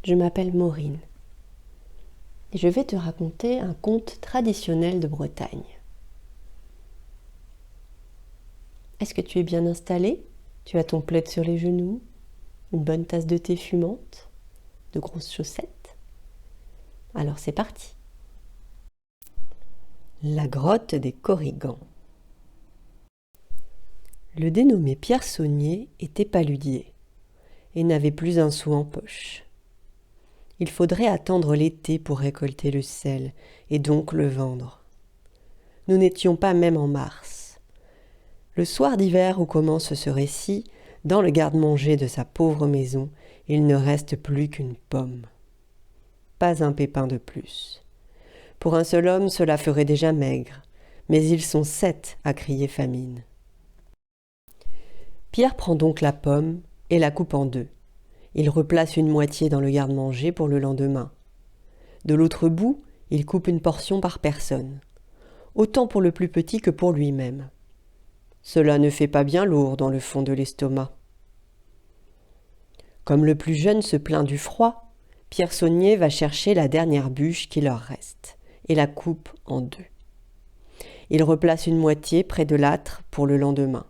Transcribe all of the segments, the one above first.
je m'appelle Maureen et je vais te raconter un conte traditionnel de Bretagne. Est-ce que tu es bien installé? Tu as ton plaid sur les genoux, une bonne tasse de thé fumante, de grosses chaussettes? Alors c'est parti. La grotte des Corrigans. Le dénommé Pierre Saunier était paludier et n'avait plus un sou en poche. Il faudrait attendre l'été pour récolter le sel et donc le vendre. Nous n'étions pas même en mars. Le soir d'hiver où commence ce récit, dans le garde-manger de sa pauvre maison, il ne reste plus qu'une pomme. Pas un pépin de plus. Pour un seul homme, cela ferait déjà maigre, mais ils sont 7 à crier famine. Pierre prend donc la pomme et la coupe en 2. Il replace une moitié dans le garde-manger pour le lendemain. De l'autre bout, il coupe une portion par personne, autant pour le plus petit que pour lui-même. Cela ne fait pas bien lourd dans le fond de l'estomac. Comme le plus jeune se plaint du froid, Pierre Saunier va chercher la dernière bûche qui leur reste et la coupe en 2. Il replace une moitié près de l'âtre pour le lendemain.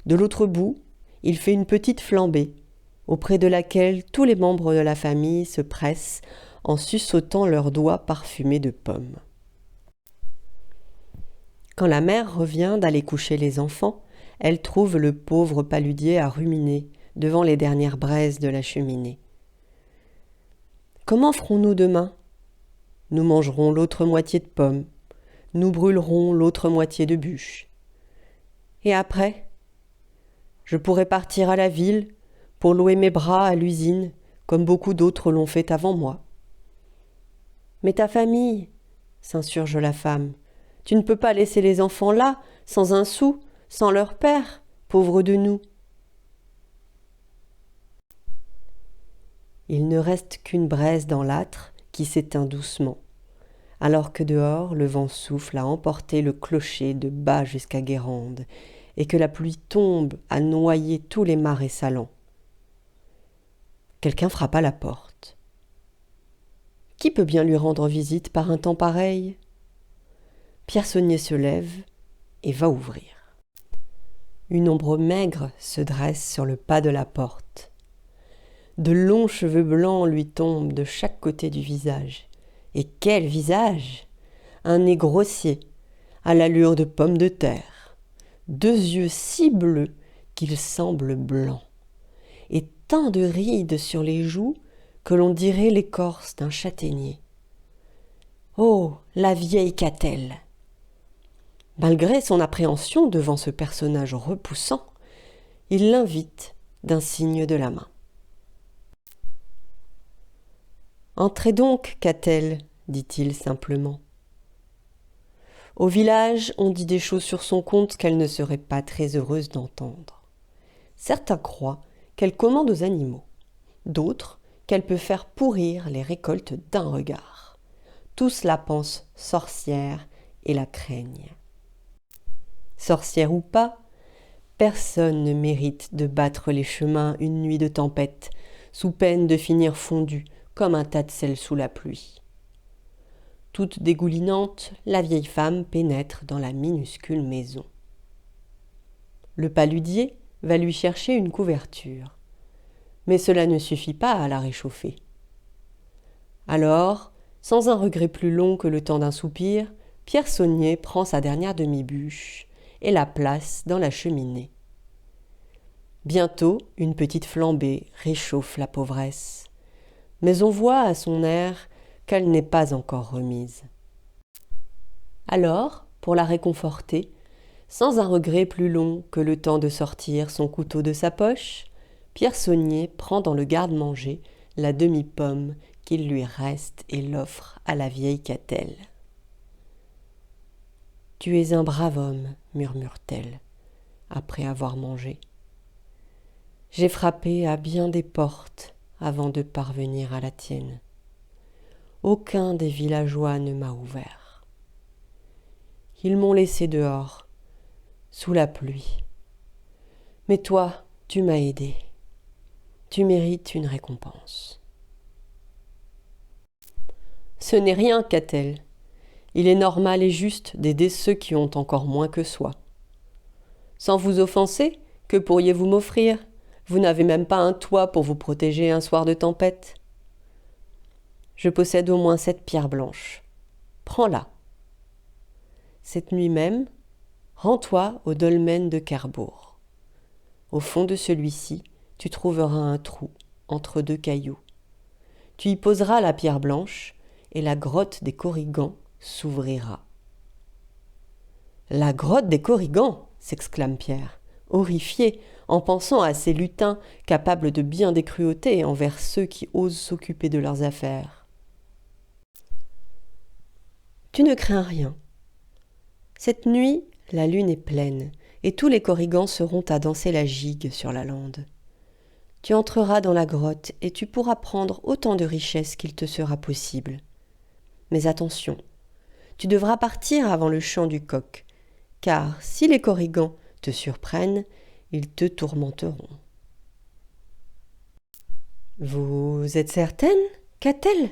De l'autre bout, il fait une petite flambée, auprès de laquelle tous les membres de la famille se pressent en suçotant leurs doigts parfumés de pommes. Quand la mère revient d'aller coucher les enfants, elle trouve le pauvre paludier à ruminer devant les dernières braises de la cheminée. « Comment ferons-nous demain ? Nous mangerons l'autre moitié de pommes, nous brûlerons l'autre moitié de bûche. Et après ? Je pourrais partir à la ville pour louer mes bras à l'usine, comme beaucoup d'autres l'ont fait avant moi. »« Mais ta famille, s'insurge la femme, tu ne peux pas laisser les enfants là, sans un sou, sans leur père, pauvres de nous. » Il ne reste qu'une braise dans l'âtre qui s'éteint doucement, alors que dehors le vent souffle à emporter le clocher de bas jusqu'à Guérande, et que la pluie tombe à noyer tous les marais salants. Quelqu'un frappe à la porte. Qui peut bien lui rendre visite par un temps pareil ? Pierre Saunier se lève et va ouvrir. Une ombre maigre se dresse sur le pas de la porte. De longs cheveux blancs lui tombent de chaque côté du visage. Et quel visage ! Un nez grossier, à l'allure de pommes de terre, 2 yeux si bleus qu'ils semblent blancs, et tant de rides sur les joues que l'on dirait l'écorce d'un châtaignier. Oh, la vieille Catelle ! Malgré son appréhension devant ce personnage repoussant, il l'invite d'un signe de la main. « Entrez donc, Catelle, dit-il simplement. Au village, on dit des choses sur son compte qu'elle ne serait pas très heureuse d'entendre. Certains croient qu'elle commande aux animaux, d'autres qu'elle peut faire pourrir les récoltes d'un regard. Tous la pensent sorcière et la craignent. Sorcière ou pas, personne ne mérite de battre les chemins une nuit de tempête, sous peine de finir fondu comme un tas de sel sous la pluie. Toute dégoulinante, la vieille femme pénètre dans la minuscule maison. Le paludier va lui chercher une couverture, mais cela ne suffit pas à la réchauffer. Alors, sans un regret plus long que le temps d'un soupir, Pierre Saunier prend sa dernière demi-bûche et la place dans la cheminée. Bientôt, une petite flambée réchauffe la pauvresse, mais on voit à son air qu'elle n'est pas encore remise. Alors, pour la réconforter, sans un regret plus long que le temps de sortir son couteau de sa poche, Pierre Saunier prend dans le garde-manger la demi-pomme qu'il lui reste et l'offre à la vieille Catelle. « Tu es un brave homme, murmure-t-elle, après avoir mangé. J'ai frappé à bien des portes avant de parvenir à la tienne. Aucun des villageois ne m'a ouvert. Ils m'ont laissé dehors, sous la pluie. Mais toi, tu m'as aidé. Tu mérites une récompense. Ce n'est rien, qu'a-t-elle. Il est normal et juste d'aider ceux qui ont encore moins que soi. Sans vous offenser, que pourriez-vous m'offrir? Vous n'avez même pas un toit pour vous protéger un soir de tempête. Je possède au moins 7 pierres blanches. Prends-la. Cette nuit même, rends-toi au dolmen de Kerbourg. Au fond de celui-ci, tu trouveras un trou entre 2 cailloux. Tu y poseras la pierre blanche et la grotte des Korrigans s'ouvrira. La grotte des Korrigans, s'exclame Pierre, horrifié en pensant à ces lutins capables de bien des cruautés envers ceux qui osent s'occuper de leurs affaires. Tu ne crains rien. Cette nuit, la lune est pleine et tous les Korrigans seront à danser la gigue sur la lande. Tu entreras dans la grotte et tu pourras prendre autant de richesses qu'il te sera possible. Mais attention, tu devras partir avant le chant du coq, car si les Korrigans te surprennent, ils te tourmenteront. Vous êtes certaine? Qu'a-t-elle?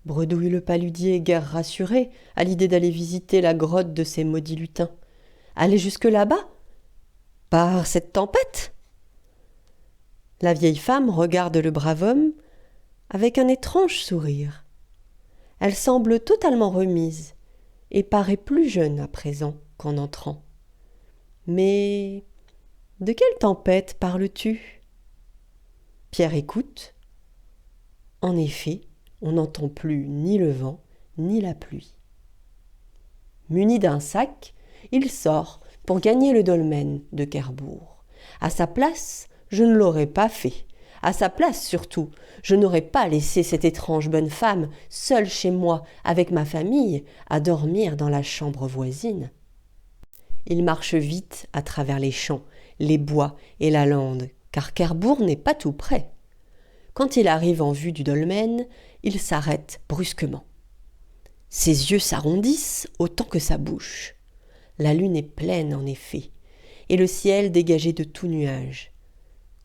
Bredouille le paludier, guère rassuré à l'idée d'aller visiter la grotte de ces maudits lutins. Aller jusque là-bas? Par cette tempête? La vieille femme regarde le brave homme avec un étrange sourire. Elle semble totalement remise et paraît plus jeune à présent qu'en entrant. Mais de quelle tempête parles-tu? Pierre écoute. En effet, on n'entend plus ni le vent ni la pluie. Muni d'un sac, il sort pour gagner le dolmen de Kerbourg. À sa place, je ne l'aurais pas fait. À sa place, surtout, je n'aurais pas laissé cette étrange bonne femme seule chez moi avec ma famille à dormir dans la chambre voisine. Il marche vite à travers les champs, les bois et la lande, car Kerbourg n'est pas tout près. Quand il arrive en vue du dolmen, il s'arrête brusquement. Ses yeux s'arrondissent autant que sa bouche. La lune est pleine, en effet, et le ciel dégagé de tout nuage.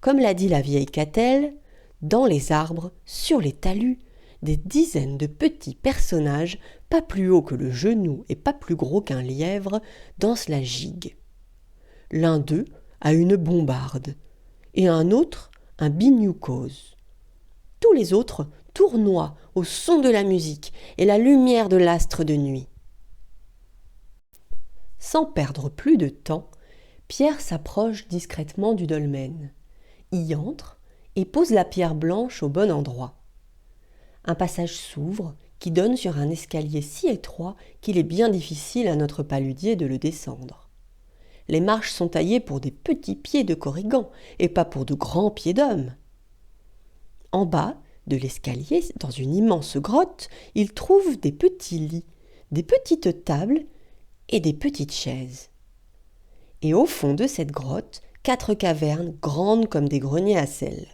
Comme l'a dit la vieille Catel, dans les arbres, sur les talus, des dizaines de petits personnages, pas plus hauts que le genou et pas plus gros qu'un lièvre, dansent la gigue. L'un d'eux a une bombarde, et un autre un binioucose. Tous les autres tournoient au son de la musique et la lumière de l'astre de nuit. Sans perdre plus de temps, Pierre s'approche discrètement du dolmen, y entre et pose la pierre blanche au bon endroit. Un passage s'ouvre qui donne sur un escalier si étroit qu'il est bien difficile à notre paludier de le descendre. Les marches sont taillées pour des petits pieds de Korrigans et pas pour de grands pieds d'hommes. En bas de l'escalier, dans une immense grotte, il trouve des petits lits, des petites tables et des petites chaises. Et au fond de cette grotte, 4 cavernes grandes comme des greniers à sel.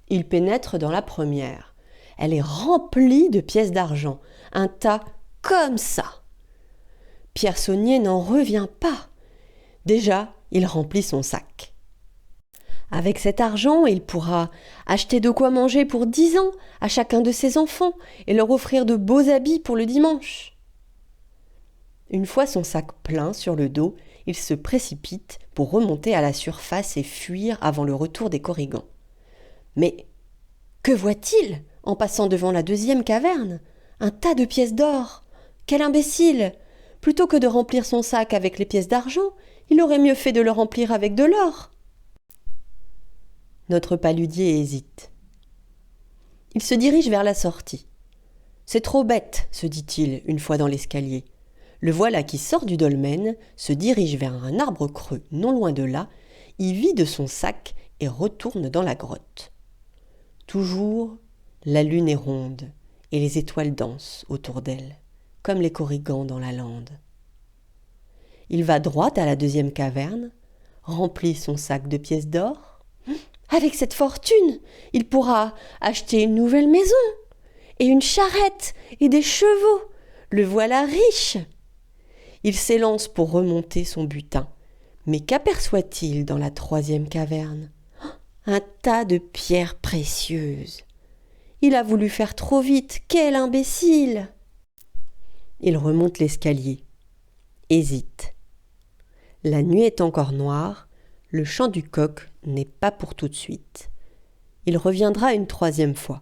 Il pénètre dans la première. Elle est remplie de pièces d'argent, un tas comme ça. Pierre Saunier n'en revient pas. Déjà, il remplit son sac. Avec cet argent, il pourra acheter de quoi manger pour 10 ans à chacun de ses enfants et leur offrir de beaux habits pour le dimanche. Une fois son sac plein sur le dos, il se précipite pour remonter à la surface et fuir avant le retour des Korrigans. Mais que voit-il en passant devant la deuxième caverne? Un tas de pièces d'or. Quel imbécile! Plutôt que de remplir son sac avec les pièces d'argent, il aurait mieux fait de le remplir avec de l'or. Notre paludier hésite. Il se dirige vers la sortie. C'est trop bête, se dit-il une fois dans l'escalier. Le voilà qui sort du dolmen, se dirige vers un arbre creux non loin de là, y vide son sac et retourne dans la grotte. Toujours, la lune est ronde et les étoiles dansent autour d'elle, comme les Korrigans dans la lande. Il va droit à la deuxième caverne, remplit son sac de pièces d'or. Avec cette fortune, il pourra acheter une nouvelle maison, et une charrette, et des chevaux. Le voilà riche. Il s'élance pour remonter son butin. Mais qu'aperçoit-il dans la troisième caverne? Un tas de pierres précieuses. Il a voulu faire trop vite. Quel imbécile! Il remonte l'escalier. Hésite. La nuit est encore noire. Le chant du coq n'est pas pour tout de suite. Il reviendra une troisième fois.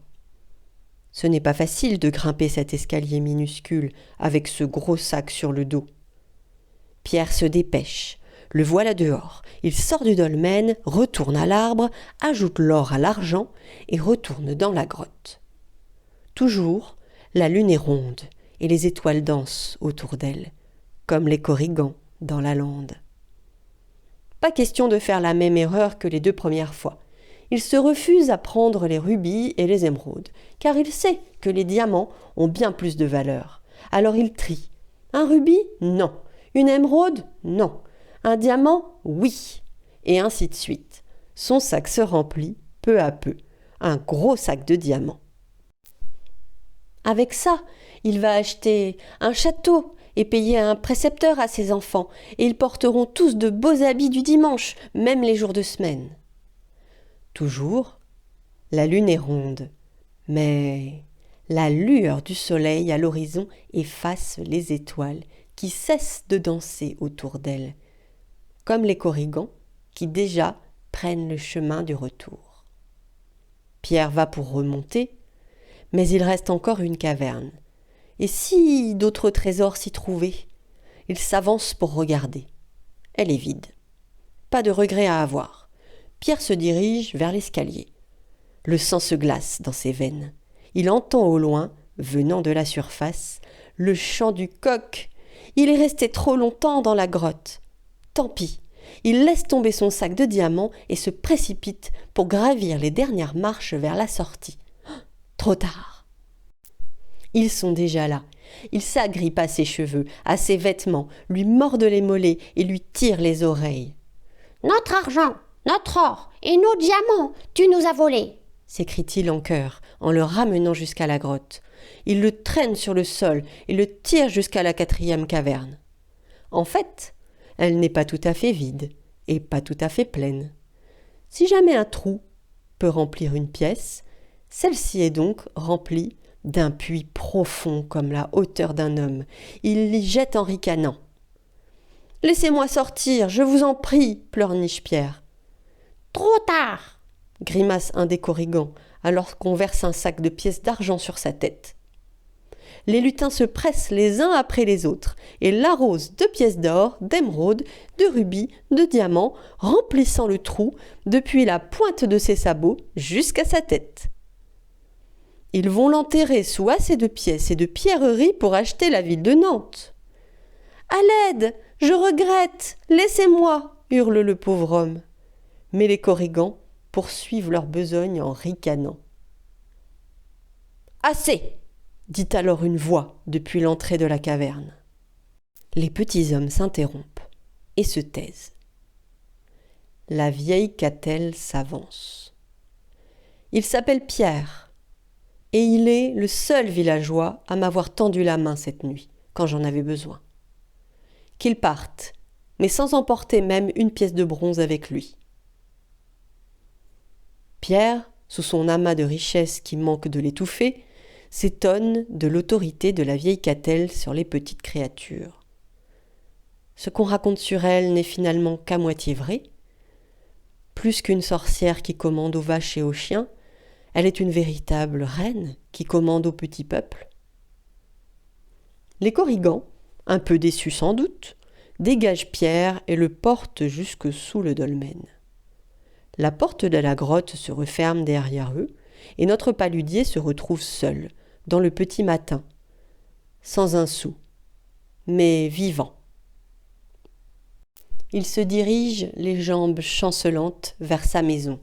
Ce n'est pas facile de grimper cet escalier minuscule avec ce gros sac sur le dos. Pierre se dépêche. Le voilà dehors. Il sort du dolmen, retourne à l'arbre, ajoute l'or à l'argent et retourne dans la grotte. Toujours, la lune est ronde et les étoiles dansent autour d'elle, comme les corrigans dans la lande. Pas question de faire la même erreur que les 2 premières fois. Il se refuse à prendre les rubis et les émeraudes, car il sait que les diamants ont bien plus de valeur. Alors il trie. Un rubis? Non. Une émeraude? Non. Un diamant? Oui. Et ainsi de suite. Son sac se remplit, peu à peu. Un gros sac de diamants. Avec ça, il va acheter un château et payer un précepteur à ses enfants, et ils porteront tous de beaux habits du dimanche, même les jours de semaine. Toujours, la lune est ronde, mais la lueur du soleil à l'horizon efface les étoiles qui cessent de danser autour d'elle, comme les corrigans qui déjà prennent le chemin du retour. Pierre va pour remonter, mais il reste encore une caverne. Et si d'autres trésors s'y trouvaient? Il s'avance pour regarder. Elle est vide. Pas de regret à avoir. Pierre se dirige vers l'escalier. Le sang se glace dans ses veines. Il entend au loin, venant de la surface, le chant du coq. Il est resté trop longtemps dans la grotte. Tant pis. Il laisse tomber son sac de diamants et se précipite pour gravir les dernières marches vers la sortie. Trop tard. Ils sont déjà là. Ils s'agrippent à ses cheveux, à ses vêtements, lui mordent les mollets et lui tirent les oreilles. « Notre argent, notre or et nos diamants, tu nous as volés !» s'écrie-t-il en chœur, en le ramenant jusqu'à la grotte. Il le traîne sur le sol et le tire jusqu'à la 4e caverne. En fait, elle n'est pas tout à fait vide et pas tout à fait pleine. Si jamais un trou peut remplir une pièce, celle-ci est donc remplie d'un puits profond comme la hauteur d'un homme. Il l'y jette en ricanant. « Laissez-moi sortir, je vous en prie !» pleurniche Pierre. « Trop tard !» grimace un des corrigans, alors qu'on verse un sac de pièces d'argent sur sa tête. Les lutins se pressent les uns après les autres et l'arrosent de pièces d'or, d'émeraudes, de rubis, de diamants, remplissant le trou depuis la pointe de ses sabots jusqu'à sa tête. Ils vont l'enterrer sous assez de pièces et de pierreries pour acheter la ville de Nantes. « À l'aide! Je regrette! Laissez-moi !» hurle le pauvre homme. Mais les corrigans poursuivent leur besogne en ricanant. « Assez !» dit alors une voix depuis l'entrée de la caverne. Les petits hommes s'interrompent et se taisent. La vieille Catel s'avance. Il s'appelle Pierre, et il est le seul villageois à m'avoir tendu la main cette nuit, quand j'en avais besoin. Qu'il parte, mais sans emporter même une pièce de bronze avec lui. Pierre, sous son amas de richesses qui manque de l'étouffer, s'étonne de l'autorité de la vieille Catel sur les petites créatures. Ce qu'on raconte sur elle n'est finalement qu'à moitié vrai. Plus qu'une sorcière qui commande aux vaches et aux chiens, elle est une véritable reine qui commande au petit peuple. Les corrigans, un peu déçus sans doute, dégagent Pierre et le portent jusque sous le dolmen. La porte de la grotte se referme derrière eux et notre paludier se retrouve seul, dans le petit matin, sans un sou, mais vivant. Il se dirige, les jambes chancelantes, vers sa maison.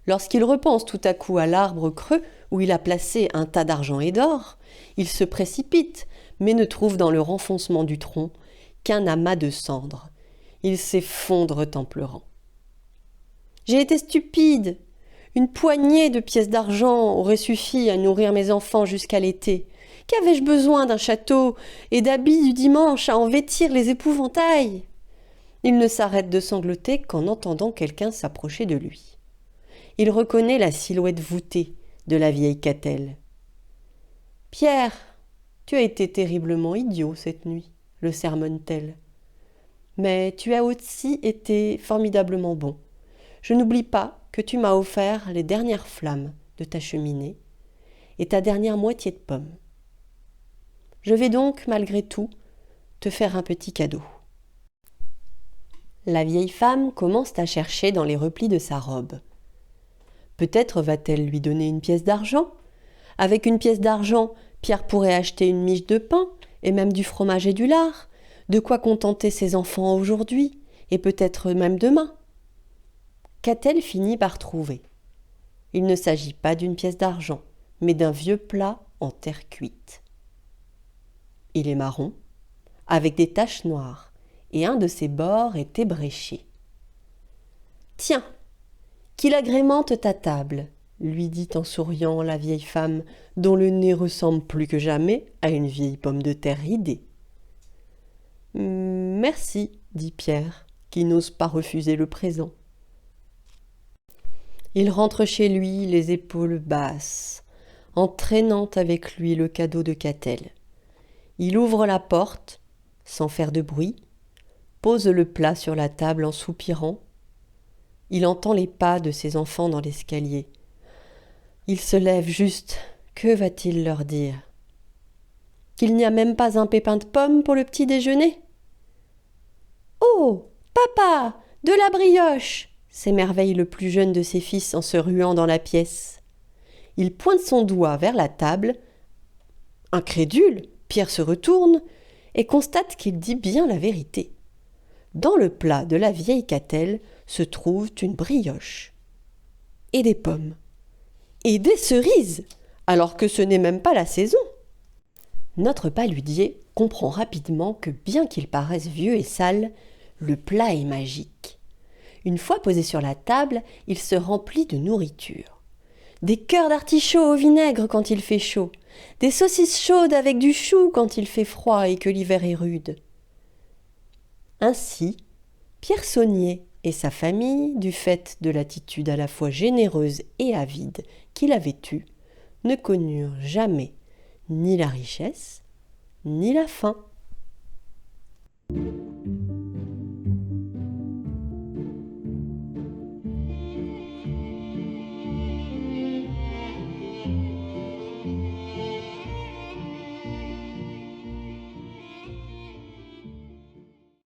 Lorsqu'il repense tout à coup à l'arbre creux où il a placé un tas d'argent et d'or, il se précipite, mais ne trouve dans le renfoncement du tronc qu'un amas de cendres. Ils s'effondrent en pleurant. « J'ai été stupide. Une poignée de pièces d'argent aurait suffi à nourrir mes enfants jusqu'à l'été. Qu'avais-je besoin d'un château et d'habits du dimanche à en vêtir les épouvantails ?» Il ne s'arrête de sangloter qu'en entendant quelqu'un s'approcher de lui. Il reconnaît la silhouette voûtée, de la vieille Catel. « Pierre, tu as été terriblement idiot cette nuit, le sermonne-t-elle. Mais tu as aussi été formidablement bon. Je n'oublie pas que tu m'as offert les dernières flammes de ta cheminée et ta dernière moitié de pomme. Je vais donc, malgré tout, te faire un petit cadeau. » La vieille femme commence à chercher dans les replis de sa robe. Peut-être va-t-elle lui donner une pièce d'argent. Avec une pièce d'argent, Pierre pourrait acheter une miche de pain, et même du fromage et du lard, de quoi contenter ses enfants aujourd'hui, et peut-être même demain. Qu'a-t-elle fini par trouver ? Il ne s'agit pas d'une pièce d'argent, mais d'un vieux plat en terre cuite. Il est marron, avec des taches noires, et un de ses bords est ébréché. « Tiens, qu'il agrémente ta table !» lui dit en souriant la vieille femme, dont le nez ressemble plus que jamais à une vieille pomme de terre ridée. « Merci, dit Pierre, qui n'ose pas refuser le présent. Il rentre chez lui les épaules basses, en traînant avec lui le cadeau de Catel. Il ouvre la porte, sans faire de bruit, pose le plat sur la table en soupirant. Il entend les pas de ses enfants dans l'escalier. Il se lève juste. Que va-t-il leur dire ? Qu'il n'y a même pas un pépin de pomme pour le petit déjeuner ? Oh, papa, de la brioche ! S'émerveille le plus jeune de ses fils en se ruant dans la pièce. Il pointe son doigt vers la table. Incrédule, Pierre se retourne et constate qu'il dit bien la vérité. Dans le plat de la vieille Catel se trouve une brioche. Et des pommes. Et des cerises, alors que ce n'est même pas la saison. Notre paludier comprend rapidement que bien qu'il paraisse vieux et sale, le plat est magique. Une fois posé sur la table, il se remplit de nourriture. Des cœurs d'artichaut au vinaigre quand il fait chaud, des saucisses chaudes avec du chou quand il fait froid et que l'hiver est rude. Ainsi, Pierre Saunier et sa famille, du fait de l'attitude à la fois généreuse et avide qu'il avait eue, ne connurent jamais ni la richesse, ni la faim.